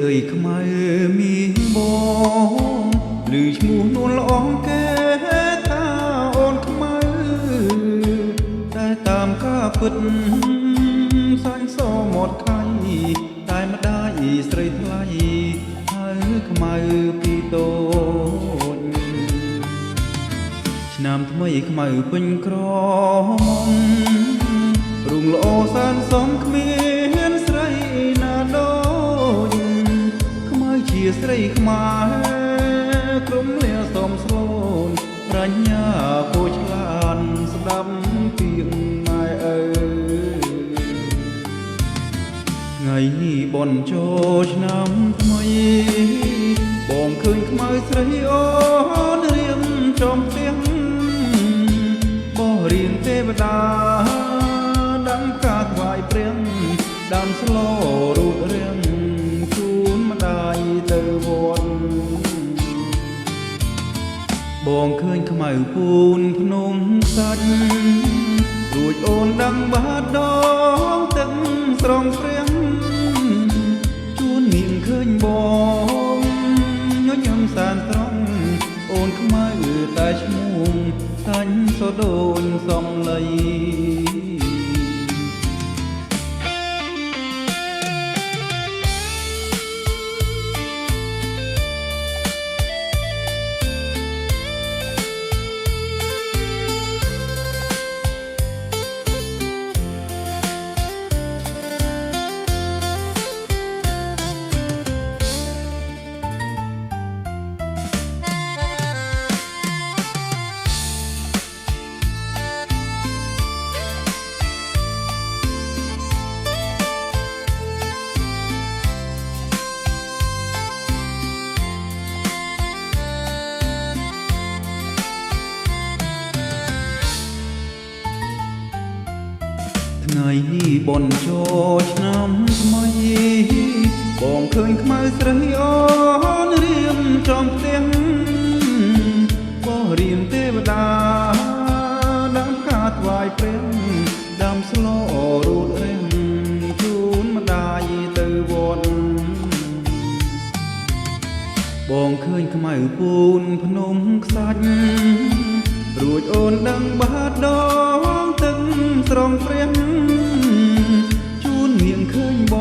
អើយខ្មៅមានបងឮឈ្មោះនួនល្អគេថាអូនខ្មៅតែតាមការពិតសាញ់សមាត់ខៃតែម្ដាយស្រីថ្លៃហើយខ្មៅពីតូចឆ្នាំថ្មីខ្មៅពេញក្រមុំរុងល្អសានសំគ្មានស្រីណាដូចខ្មៅជាស្រីខ្មែរក្រុមលាសំស្លូនប្រាជ្ញាពូឆ្លាតស្ដាប់ពីម៉ែឪថ្ងៃនេះបនចូលឆ្នាំថ្មីបងឃើញខ្មៅស្រីអូនរៀមចំផ្ទះបោះរៀងទេវតាដាំការថ្វាយព្រះដាំស្លរូតរៀងជូនម្ដាយទៅវត្តបងឃើញខ្មៅពូនភ្នំសាច់រួចអូនដាំបាតដងទឹកស្រងព្រាំងជួននាងឃើញបងញញឹមសានត្រង់អូនខ្មៅតែឈ្មោះតាញ់សូដូនសំឡីថ្ងៃនេះបនចូលឆ្នាំថ្មីបងឃើញខ្មៅស្រីអូនរៀមចំផ្ទះបោះរៀមទេវតាដាំផ្កាថ្វាយព្រះដាំស្លរូតរៀងជូនម្ដាយទៅវត្តបងឃើញខ្មៅពូនភ្នំខ្សាច់រួចអូនដឹងបាតដងទឹកស្រងព្រាំជូននាងឃើញប